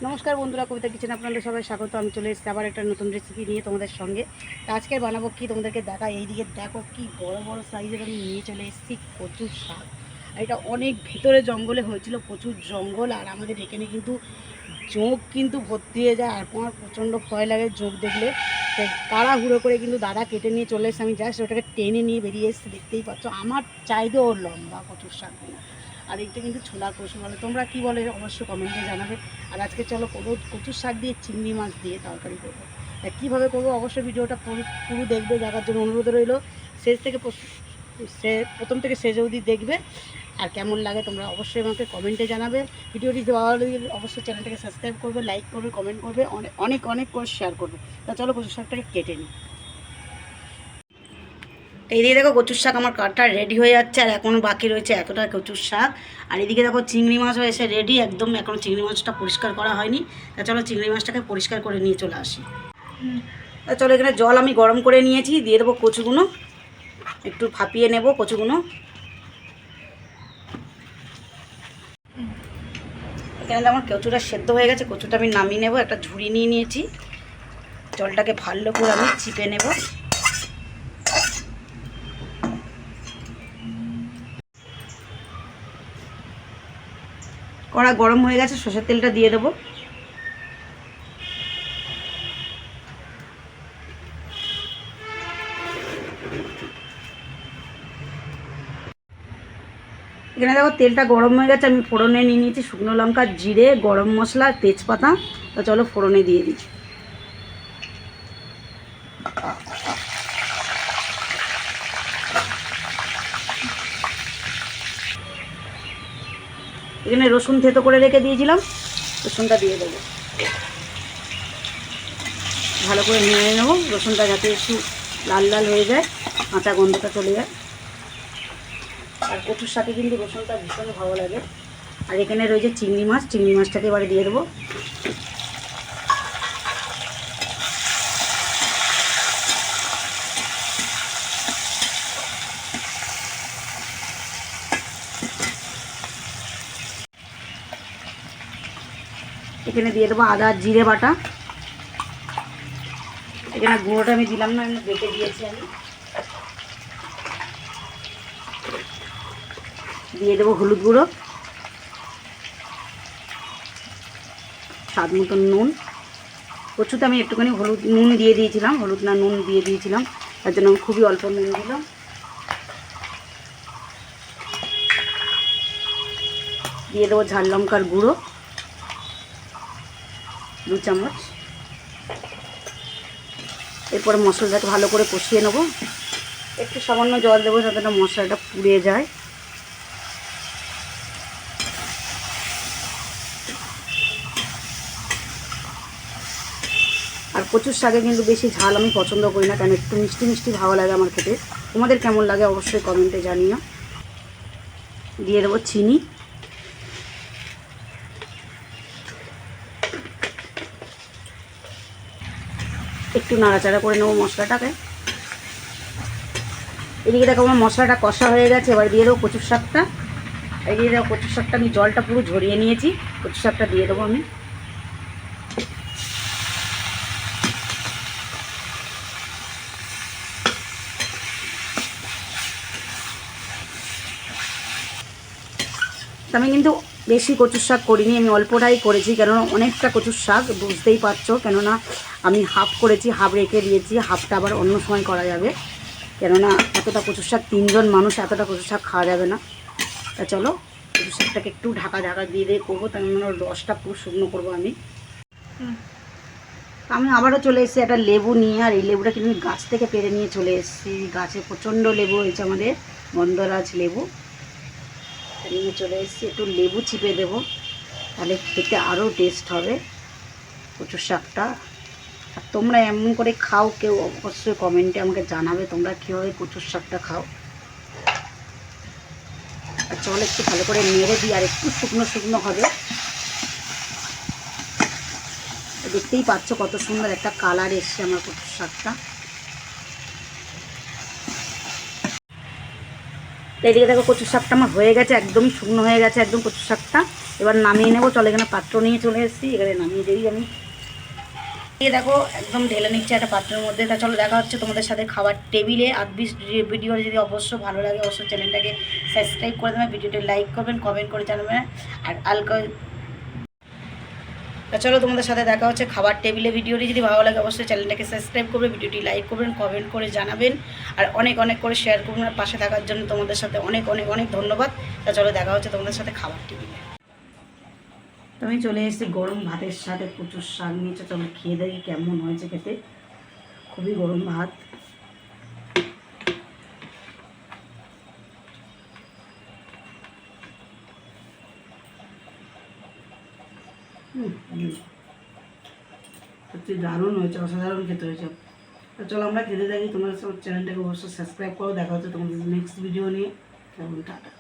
নমস্কার বন্ধুরা, কবিতা কিচেন আপনাদের সবাই স্বাগত। আমি চলে এসেছি আবার একটা নতুন রেসিপি নিয়ে তোমাদের সঙ্গে। আজকে বানাবো কি তোমাদেরকে দেখা, এইদিকে দেখো কি বড় বড় সাইজের আমি নিয়ে চলে এসেছি কচুর শাক। আর এটা অনেক ভিতরে জঙ্গলে হয়েছিল, প্রচুর জঙ্গল। আর আমাদের এখানে কিন্তু জোঁক কিন্তু ভর্তি হয়ে যায়, আর আমার প্রচণ্ড ভয় লাগে জোঁক দেখলে। তাড়াহুড়ো করে কিন্তু দাদা কেটে নিয়ে চলে এসেছে। আমি জাস্ট ওটাকে টেনে নিয়ে বেরিয়ে এসেছি, দেখতেই পাচ্ছ। আমার চাইতেও লম্বা কচুর শাকগুলো। আর এইটা কিন্তু ছোলা কচু বলে, তোমরা কী বলে অবশ্যই কমেন্টে জানাবে। আর আজকে চলো কচুর শাক দিয়ে চিংড়ি মাছ দিয়ে তরকারি করবো। কীভাবে করবো অবশ্যই ভিডিওটা পুরো দেখবে, দেখার জন্য অনুরোধ রইল। শেষ থেকে প্রথম থেকে শেষ অবধি দেখবে। আর কেমন লাগে তোমরা অবশ্যই আমাকে কমেন্টে জানাবে। ভিডিওটি ভালো লাগলে অবশ্যই চ্যানেলটাকে সাবস্ক্রাইব করবে, লাইক করবে, কমেন্ট করবে, অনেক অনেক করে শেয়ার করবে। তা চলো কচুর শাকটাকে কেটে নিই। এইদিকে দেখো কচুর শাক আমার কাটা রেডি হয়ে যাচ্ছে, আর এখনও বাকি রয়েছে এতটা কচুর শাক। আর এদিকে দেখো চিংড়ি মাছ হয়ে এসে রেডি একদম। এখনও চিংড়ি মাছটা পরিষ্কার করা হয়নি। তা চলো চিংড়ি মাছটাকে পরিষ্কার করে নিয়ে চলে আসি। তা চলো, এখানে জল আমি গরম করে নিয়েছি, দিয়ে দেবো কচুগুলো। একটু ভাপিয়ে নেব কচুগুলো। এখানে আমার কচুটা সেদ্ধ হয়ে গেছে, কচুটা আমি নামিয়ে নেব। একটা ঝুড়ি নিয়ে নিয়েছি, জলটাকে ভালো করে আমি চিপে নেব। কড়া গরম হয়ে গেছে, সরষের তেলটা দিয়ে দেবো। এখানে দেখো তেলটা গরম হয়ে গেছে, আমি ফোড়নে নিয়ে নিয়েছি শুকনো লঙ্কা, জিরে, গরম মশলা, তেজপাতা। তা চলো ফোড়নে দিয়ে দিই। এখানে রসুন থেতো করে রেখে দিয়েছিলাম, রসুনটা দিয়ে দেবো। ভালো করে নিয়ে নেব রসুনটা, যাতে একটু লাল লাল হয়ে যায়, কাঁচা গন্ধটা চলে যায়। আর কচুর সাথে কিন্তু রসুনটা ভীষণ ভালো লাগে। আর এখানে রয়েছে চিংড়ি মাছ, চিংড়ি মাছটাকে এবারে দিয়ে দেবো। এখানে দিয়ে দেবো আদা জিরে বাটা। এখানে গুঁড়োটা আমি দিলাম না, আমি বেটে দিয়েছি। আমি দিয়ে দেবো হলুদ গুঁড়ো, স্বাদ মতন নুন। কচুতে আমি একটুখানি নুন দিয়ে দিয়েছিলাম, হলুদ না নুন দিয়ে দিয়েছিলাম, তার জন্য আমি খুবই অল্প নুন দিলাম। দিয়ে দেবো ঝাল লঙ্কার গুঁড়ো 2 চামচ। এরপরে মশলাটাকে ভালো করে কষিয়ে নেবো। একটু সামান্য জল দেবো যাতে না মশলাটা পুড়ে যায়। আর কচুর শাকে কিন্তু বেশি ঝাল আমি পছন্দ করি না, কারণ একটু মিষ্টি মিষ্টি ভালো লাগে আমার খেতে। তোমাদের কেমন লাগে অবশ্যই কমেন্টে জানিও। দিয়ে দেবো চিনি। একটু নাড়াচাড়া করে নেবো মশলাটাকে। এদিকে দেখো আমার মশলাটা কষা হয়ে গেছে, এবার দিয়ে দেবো কচুর শাকটা। এদিকে দেখো কচুর শাকটা আমি জলটা পুরো ঝরিয়ে নিয়েছি, কচুর শাকটা দিয়ে দেবো আমি। আমি কিন্তু বেশি কচুর শাক করিনি, আমি অল্পটাই করেছি, কেননা অনেকটা কচুর শাক বুঝতেই পারছো। কেননা আমি হাফ করেছি, হাফ রেখে দিয়েছি, হাফটা আবার অন্য সময় করা যাবে। কেননা এতটা কচুর শাক 3 জন মানুষ, এতটা কচুর শাক খাওয়া যাবে না। তা চলো কচুর শাকটাকে একটু ঢাকা দিয়ে করবো, তার মানে রসটা পুরো শুকনো করবো আমি। আমি আবারও চলে এসেছি একটা লেবু নিয়ে। আর এই লেবুটা কিন্তু গাছ থেকে পেরে নিয়ে চলে এসেছি, গাছে প্রচণ্ড লেবু হয়েছে আমাদের, গন্ধরাজ লেবু নিয়ে চলে এসেছি। একটু লেবু চিপে দেবো, তাহলে খেতে আরও টেস্ট হবে কচুর শাকটা। আর তোমরা এমন করে খাও কেউ অবশ্যই কমেন্টে আমাকে জানাবে তোমরা কীভাবে কচুর শাকটা খাও। আর চল একটু ভালো করে নেড়ে দিই, আর একটু শুকনো শুকনো হবে। দেখতেই পাচ্ছ কত সুন্দর একটা কালার এসছে আমার কচুর শাকটা। তো এদিকে দেখো কচুর শাকটা আমার হয়ে গেছে, একদমই শুকনো হয়ে গেছে একদম কচুর শাকটা। এবার নামিয়ে নেবো। চলো এখানে পাত্র নিয়ে চলে এসেছি, এখানে নামিয়ে দিই আমি। দিয়ে দেখো একদম ঢেলে নিচ্ছে একটা পাত্রের মধ্যে। তা চলো দেখা হচ্ছে তোমাদের সাথে খাবার টেবিলে। আর ভিডিও যদি অবশ্যই ভালো লাগে অবশ্যই চ্যানেলটাকে সাবস্ক্রাইব করে দেবেন, ভিডিওটি লাইক করবেন, কমেন্ট করে জানাবেন। আর তা চলো তোমাদের সাথে দেখা হচ্ছে খাবার টেবিলে। ভিডিওটি যদি ভালো লাগে অবশ্যই চ্যানেলটাকে সাবস্ক্রাইব করবেন, ভিডিওটি লাইক করবেন, কমেন্ট করে জানাবেন, আর অনেক অনেক করে শেয়ার করবেন। আর পাশে থাকার জন্য তোমাদের সাথে অনেক অনেক অনেক ধন্যবাদ। তা চলো দেখা হচ্ছে তোমাদের সাথে খাবার টেবিলে। তো আমি চলে এসেছি গরম ভাতের সাথে প্রচুর শাক নিয়েছে। চলো খেয়ে দেখি কেমন হয়েছে খেতে। খুবই গরম ভাত। সত্যি দারুণ হয়েছে, অসাধারণ খেতে হয়েছে। তো চলো আমরা খেতে থাকি। তোমরা সব চ্যানেলটাকে অবশ্যই সাবস্ক্রাইব করো। দেখা হচ্ছে তোমাদের নেক্সট ভিডিও নিয়ে। টাটা।